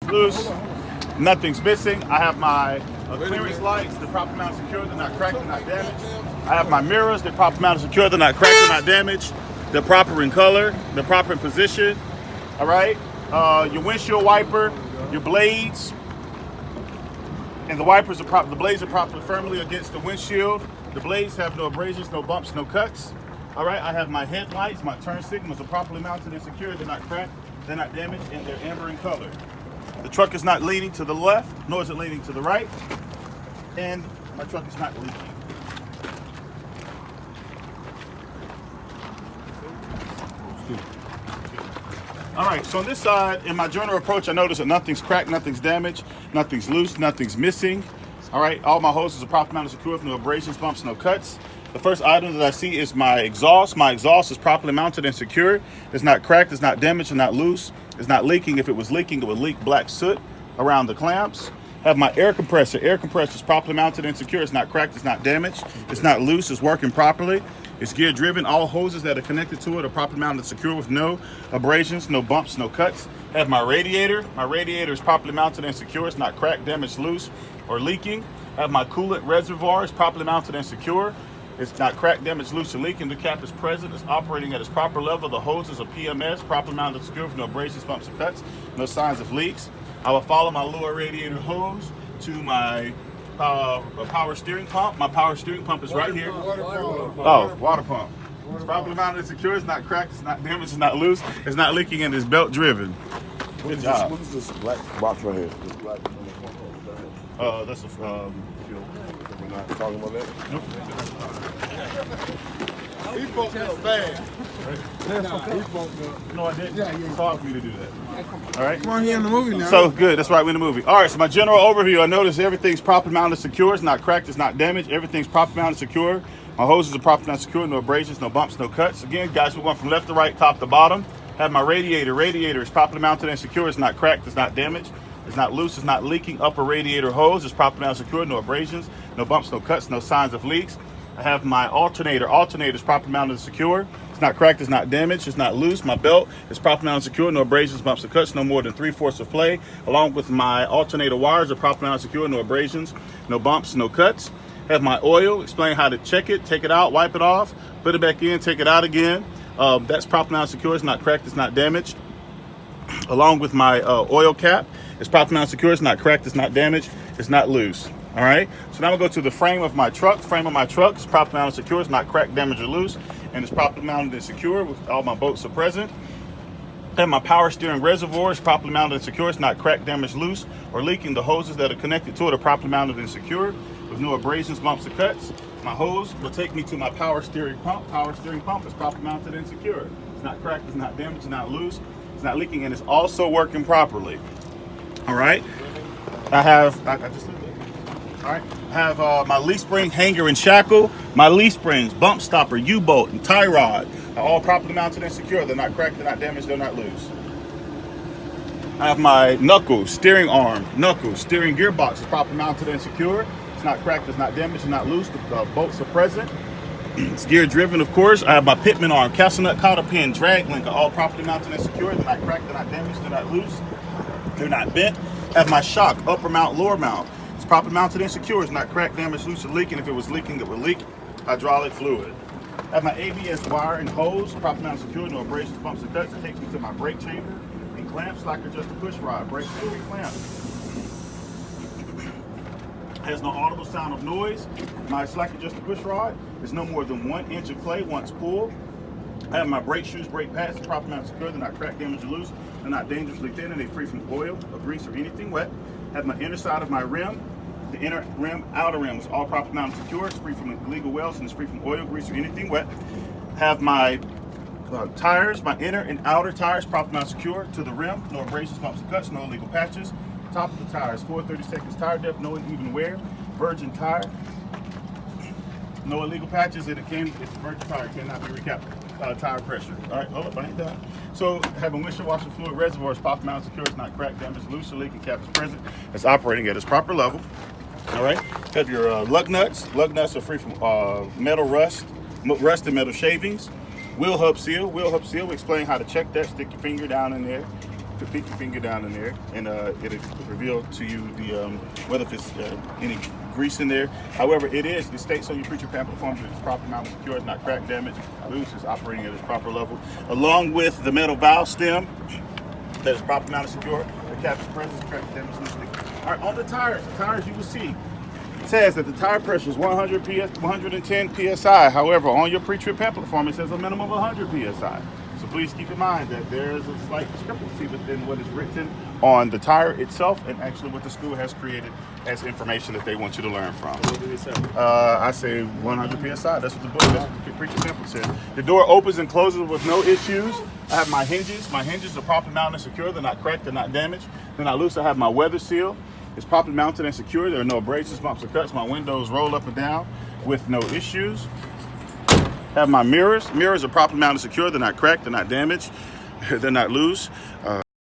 loose. Nothing's missing. I have my clearance lights. They're properly mounted secure. They're not cracked. They're not damaged. I have my mirrors. They're properly mounted secure. They're not cracked. They're not damaged. They're proper in color. They're proper in position. All right. Your windshield wiper, your blades, and the wipers are the blades are properly firmly against the windshield. The blades have no abrasions, no bumps, no cuts. All right, I have my headlights, my turn signals are properly mounted and secure. They're not cracked, they're not damaged, and they're amber in color. The truck is not leaning to the left, nor is it leaning to the right, and my truck is not leaking. All right, so on this side, in my general approach, I notice that nothing's cracked, nothing's damaged, nothing's loose, nothing's missing. All right, all my hoses are properly mounted secure with no abrasions, bumps, no cuts. The first item that I see is my exhaust. My exhaust is properly mounted and secure. It's not cracked, it's not damaged, it's not loose, it's not leaking. If it was leaking, it would leak black soot around the clamps. I have my air compressor. Air compressor is properly mounted and secure. It's not cracked, it's not damaged, it's not loose, it's working properly. It's gear driven. All hoses that are connected to it are properly mounted and secure with no abrasions, no bumps, no cuts. I have my radiator. My radiator is properly mounted and secure. It's not cracked, damaged, loose, or leaking. I have my coolant reservoir. It's properly mounted and secure. It's not cracked, damaged, loose, or leaking. The cap is present. It's operating at its proper level. The hoses are PMS, properly mounted and secure with no abrasions, bumps, or cuts. No signs of leaks. I will follow my lower radiator hose to my power steering pump. My power steering pump is right here. Water pump. It's properly mounted and secure. It's not cracked. It's not damaged. It's not loose. It's not leaking, and it's belt driven. Good job. What is this black box right here? This black. That's a fuel. We're not talking about that. Nope. He fucked up bad. No, I didn't. It's hard for me to do that. All right. Come on, here in the movie now. So good. That's right. We're in the movie. All right. So my general overview. I notice everything's properly mounted, secure. It's not cracked. It's not damaged. Everything's properly mounted, secure. My hoses are properly mounted, secure. No abrasions, no bumps, no cuts. Again, guys, we're going from left to right, top to bottom. Have my radiator. Radiator is properly mounted and secure. It's not cracked. It's not damaged. It's not loose. It's not leaking. Upper radiator hose is properly mounted, secure. No abrasions, no bumps, no cuts, no signs of leaks. I have my alternator. Alternator is properly mounted and secure. It's not cracked, it's not damaged, it's not loose. My belt is properly mounted and secure, no abrasions, bumps, or cuts, no more than 3/4 of play. Along with my alternator wires are properly mounted and secure, no abrasions, no bumps, no cuts. I have my oil, explain how to check it, take it out, wipe it off, put it back in, take it out again. That's properly mounted and secure, it's not cracked, it's not damaged. Along with my oil cap, it's properly mounted and secure, it's not cracked, it's not damaged, it's not loose. All right, so now we'll go to the frame of my truck. Frame of my truck is properly mounted and secure. It's not cracked, damaged, or loose, and it's properly mounted and secure with all my bolts are present. And my power steering reservoir is properly mounted and secure. It's not cracked, damaged, loose, or leaking. The hoses that are connected to it are properly mounted and secure with no abrasions, bumps, or cuts. My hose will take me to my power steering pump. Power steering pump is properly mounted and secure. It's not cracked, it's not damaged, it's not loose, it's not leaking, and it's also working properly. All right, I just did that. All right, I have my leaf spring hanger and shackle, my leaf springs, bump stopper, U-bolt, and tie rod are all properly mounted and secure. They're not cracked, they're not damaged, they're not loose. I have my knuckles, steering arm, knuckles, steering gearbox is properly mounted and secure. It's not cracked, it's not damaged, it's not loose. The bolts are present. It's gear driven, of course. I have my pitman arm, castle nut, cotter pin, drag link are all properly mounted and secure. They're not cracked, they're not damaged, they're not loose, they're not bent. I have my shock, upper mount, lower mount. Properly mounted and secure. It's not cracked, damaged, loose, or leaking. If it was leaking, it would leak hydraulic fluid. I have my ABS wire and hose, properly mounted and secure, no abrasions, bumps, and cuts. It takes me to my brake chamber and clamps, like just a push rod, brake chamber and clamp. Has no audible sound of noise. My slack adjusted push rod is no more than 1 inch of play once pulled. I have my brake shoes, brake pads, properly mounted and secure. They're not cracked, damaged, or loose. They're not dangerously thin, and they're free from oil or grease or anything wet. I have my inner side of my rim. The inner rim, outer rim is all properly mounted and secure. It's free from illegal welds and it's free from oil, grease, or anything wet. Have my tires, my inner and outer tires properly mounted and secure to the rim. No abrasions, bumps, and cuts, no illegal patches. Top of the tires, 4/32 tire depth, no uneven wear. Virgin tire, no illegal patches. It's a virgin tire, it cannot be recapped. Tire pressure. All right, hold up, I ain't done. So have a windshield washer fluid reservoir is properly mounted and secure. It's not cracked, damaged, loose, or leaking. Cap is present. It's operating at its proper level. All right, have your lug nuts. Lug nuts are free from metal rust and metal shavings. Wheel hub seal. Wheel hub seal, we explain how to check that. Stick your finger down in there. peek your finger down in there, and it'll reveal to you the whether if it's any grease in there. However, it states on your preacher pamphlet form that it's properly mounted, secure, it's not cracked, damaged, loose, it's operating at its proper level, along with the metal valve stem that is properly mounted, secure, the cap's presence, cracked, damaged, loose. All right, on the tires you will see it says that the tire pressure is 110 psi. However, on your pre-trip pamphlet form, it says a minimum of 100 psi. So please keep in mind that there is a slight discrepancy within what is written on the tire itself and actually what the school has created as information that they want you to learn from. What did it say? I say 100 psi. That's what the book, that's what the pre-trip pamphlet says. The door opens and closes with no issues. I have my hinges. My hinges are properly mounted and secure. They're not cracked. They're not damaged. They're not loose. I have my weather seal. It's properly mounted and secure. There are no abrasions, bumps, or cuts. My windows roll up and down with no issues. Have my mirrors. Mirrors are properly mounted and secure. They're not cracked. They're not damaged. They're not loose.